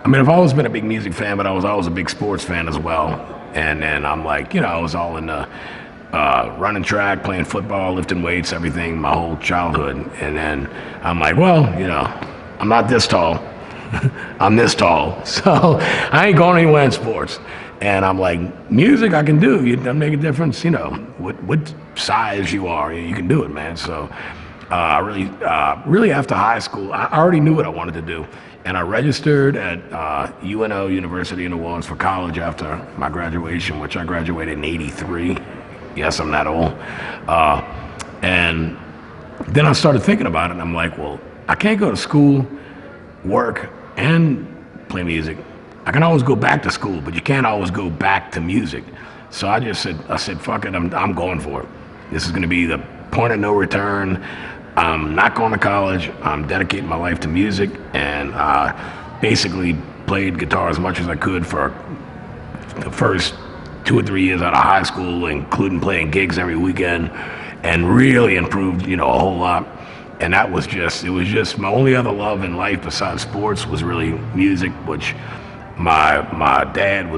mean, I've always been a big music fan, but I was always a big sports fan as well. And then I'm like, I was all in the running track, playing football, lifting weights, everything, my whole childhood. And then I'm like, well, I'm not this tall. I'm this tall. So I ain't going anywhere in sports. And I'm like, music I can do. It doesn't make a difference, what size you are. You can do it, man. So really after high school, I already knew what I wanted to do. And I registered at UNO, University of New Orleans, for college after my graduation, which I graduated in '83. Yes, I'm that old. And then I started thinking about it, and I'm like, well, I can't go to school, work, and play music. I can always go back to school, but you can't always go back to music. So I said, fuck it, I'm going for it. This is going to be the point of no return. I'm not going to college. I'm dedicating my life to music, and basically played guitar as much as I could for the first 2 or 3 years out of high school, including playing gigs every weekend, and really improved, a whole lot. And it was just my only other love in life besides sports was really music, which my dad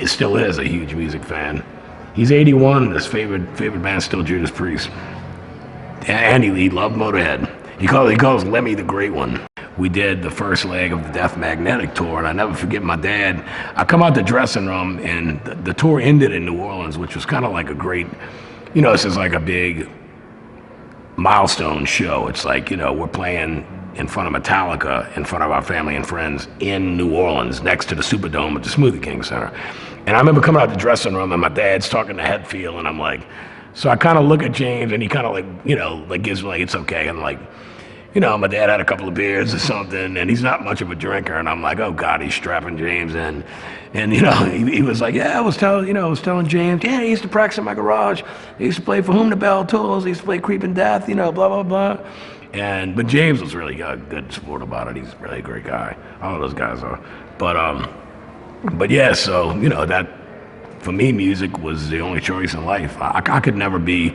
still is a huge music fan. He's 81. His favorite band's still Judas Priest. And he loved Motorhead. He calls Lemmy the Great One. We did the first leg of the Death Magnetic tour, and I never forget my dad. I come out the dressing room, and the tour ended in New Orleans, which was kind of like a great, this is like a big milestone show. It's like, we're playing in front of Metallica, in front of our family and friends in New Orleans, next to the Superdome at the Smoothie King Center. And I remember coming out the dressing room, and my dad's talking to Hetfield, and I'm like, so I kind of look at James, and he kind of gives me it's okay. And my dad had a couple of beers or something, and he's not much of a drinker. And I'm like, oh God, he's strapping James in. And he was like, yeah, I was telling James, yeah, he used to practice in my garage. He used to play For Whom the Bell Tolls. He used to play Creeping Death, blah, blah, blah. But James was really a good sport about it. He's really a great guy. All of those guys are. But yeah, so, that, for me, music was the only choice in life. I could never be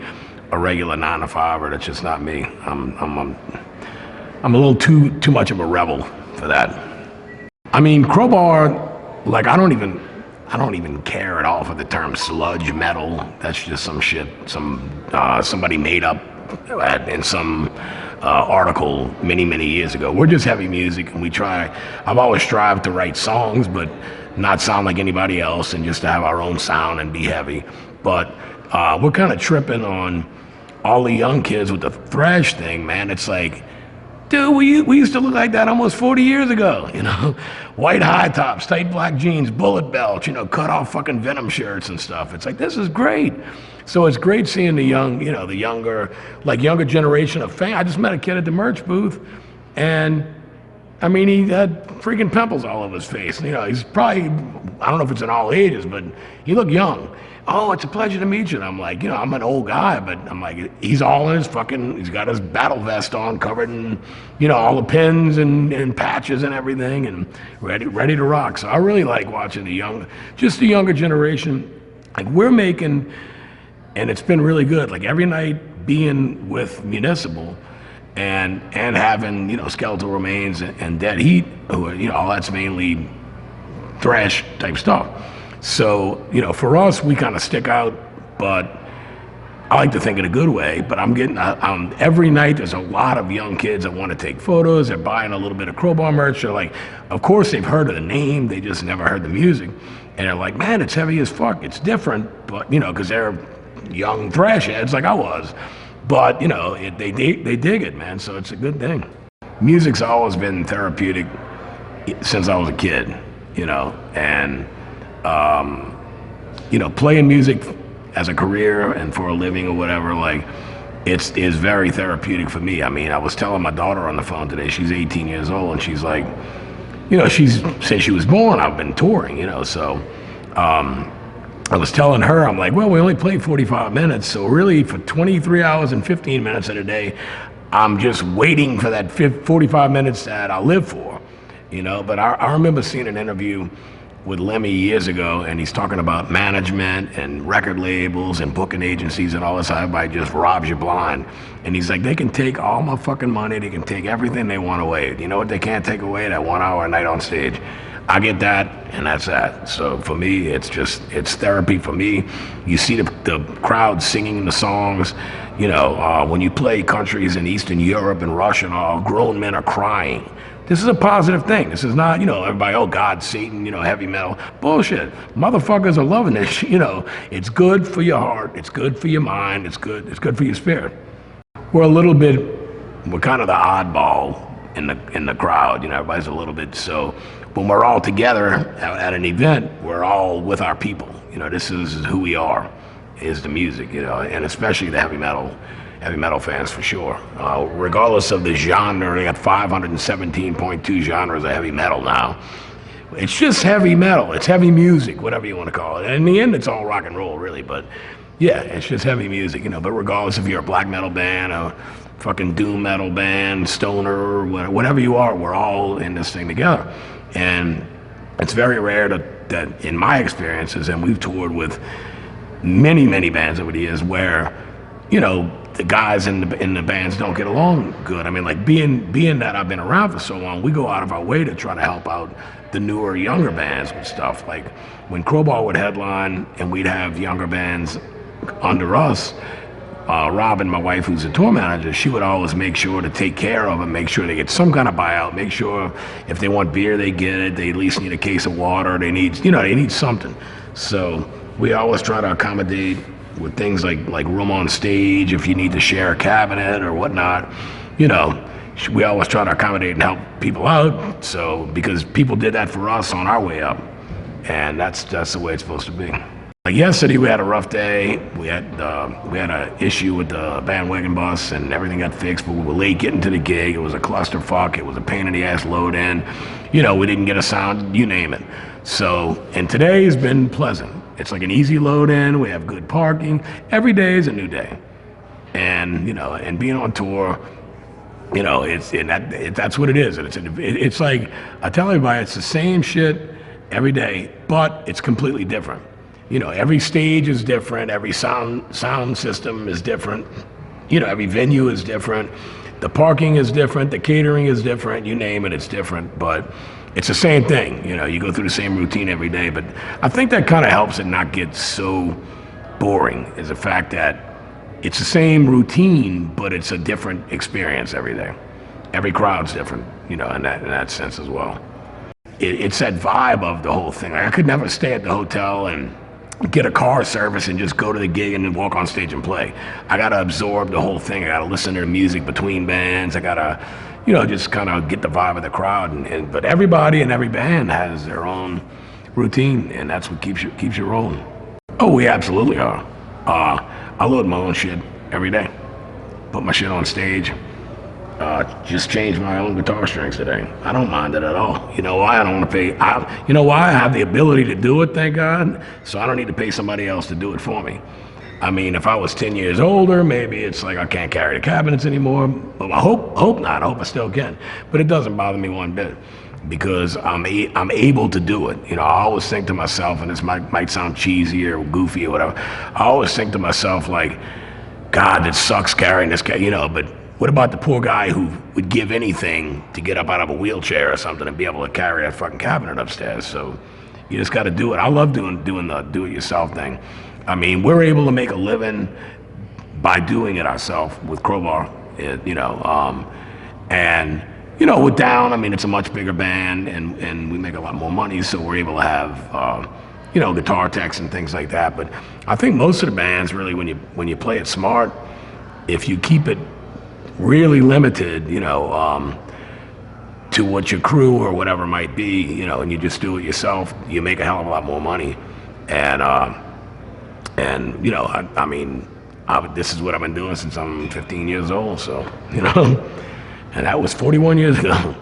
a regular 9-to-5, or that's just not me. I'm a little too much of a rebel for that. I mean, Crowbar, I don't even care at all for the term sludge metal. That's just some shit somebody made up in some article many years ago. We're just heavy music, and I've always strived to write songs, but not sound like anybody else, and just to have our own sound and be heavy. But we're kind of tripping on all the young kids with the thrash thing, man. It's like, dude, we used to look like that almost 40 years ago, White high tops, tight black jeans, bullet belts, cut off fucking Venom shirts and stuff. It's like, this is great. So it's great seeing the younger generation of fans. I just met a kid at the merch booth, and I mean, he had freaking pimples all over his face. He's probably, I don't know if it's in all ages, but he looked young. Oh, it's a pleasure to meet you. And I'm like, I'm an old guy, but I'm like, he's all in he's got his battle vest on, covered in, all the pins and patches and everything, and ready to rock. So I really like watching the younger generation. We're making, and it's been really good. Every night being with Municipal, and having Skeletal Remains and Dead Heat, who all that's mainly thrash type stuff. So for us, we kind of stick out, but I like to think in a good way. But I'm getting every night there's a lot of young kids that want to take photos. They're buying a little bit of Crowbar merch. They're like, of course they've heard of the name, they just never heard the music, and they're like, man, it's heavy as fuck. It's different, but because they're young thrash heads like I was. But they dig it, man. So it's a good thing. Music's always been therapeutic since I was a kid, and playing music as a career and for a living or whatever, is very therapeutic for me. I mean, I was telling my daughter on the phone today. She's 18 years old, and she's like, since she was born, I've been touring, So I was telling her, I'm like, well, we only play 45 minutes, so really for 23 hours and 15 minutes in a day, I'm just waiting for that 45 minutes that I live for, But I remember seeing an interview with Lemmy years ago, and he's talking about management and record labels and booking agencies and all this, how everybody just robs you blind. And he's like, they can take all my fucking money, they can take everything they want away. You know what they can't take away? That 1 hour a night on stage. I get that, and that's that. So for me, it's therapy for me. You see the crowd singing the songs. When you play countries in Eastern Europe and Russia and all, grown men are crying. This is a positive thing. This is not, everybody, oh, God, Satan, heavy metal. Bullshit. Motherfuckers are loving this. It's good for your heart. It's good for your mind. It's good for your spirit. We're kind of the oddball in the crowd. Everybody's a little bit, so when we're all together at an event, we're all with our people. This is who we are, is the music, and especially the heavy metal fans for sure. Regardless of the genre, they got 517.2 genres of heavy metal now. It's just heavy metal. It's heavy music, whatever you want to call it. And in the end, it's all rock and roll, really. But yeah, it's just heavy music, But regardless if you're a black metal band, a fucking doom metal band, stoner, whatever you are, we're all in this thing together. And it's very rare that in my experiences, and we've toured with many, many bands over the years where, the guys in the bands don't get along good. I mean, like being that I've been around for so long, we go out of our way to try to help out the newer, younger bands with stuff. Like when Crowbar would headline and we'd have younger bands under us, Robin, my wife, who's a tour manager, she would always make sure to take care of them, make sure they get some kind of buyout, make sure if they want beer, they get it. They at least need a case of water. They need something. So we always try to accommodate with things like room on stage, if you need to share a cabinet or whatnot, we always try to accommodate and help people out. So because people did that for us on our way up, and that's the way it's supposed to be. Like yesterday, we had a rough day. We had an issue with the bandwagon bus, and everything got fixed. But we were late getting to the gig. It was a clusterfuck. It was a pain in the ass load in. We didn't get a sound. You name it. So, and today has been pleasant. It's like an easy load in. We have good parking. Every day is a new day, and and being on tour, that's what it is. And it's like I tell everybody, it's the same shit every day, but it's completely different. Every stage is different. Every sound system is different. Every venue is different. The parking is different. The catering is different. You name it, it's different. But it's the same thing. You go through the same routine every day. But I think that kind of helps it not get so boring, is the fact that it's the same routine, but it's a different experience every day. Every crowd's different, in that sense as well. It's that vibe of the whole thing. Like I could never stay at the hotel and get a car service and just go to the gig and then walk on stage and play. I gotta absorb the whole thing. I gotta listen to the music between bands. I gotta, just kind of get the vibe of the crowd. But everybody and every band has their own routine, and that's what keeps you rolling. Oh, we absolutely are. I load my own shit every day. Put my shit on stage. Just changed my own guitar strings today. I don't mind it at all. You know why? I don't want to pay. You know why? I have the ability to do it, thank God. So I don't need to pay somebody else to do it for me. I mean, if I was 10 years older, maybe it's like I can't carry the cabinets anymore. But I hope not. I hope I still can. But it doesn't bother me one bit because I'm able to do it. I always think to myself, and this might sound cheesy or goofy or whatever. I always think to myself like, God, it sucks carrying this guy. But what about the poor guy who would give anything to get up out of a wheelchair or something and be able to carry that fucking cabinet upstairs? So you just got to do it. I love doing the do-it-yourself thing. I mean, we're able to make a living by doing it ourselves with Crowbar, and with Down, I mean, it's a much bigger band, and we make a lot more money, so we're able to have, guitar techs and things like that. But I think most of the bands, really, when you play it smart, if you keep it really limited, to what your crew or whatever might be, and you just do it yourself, you make a hell of a lot more money. I mean, this is what I've been doing since I'm 15 years old, so, and that was 41 years ago.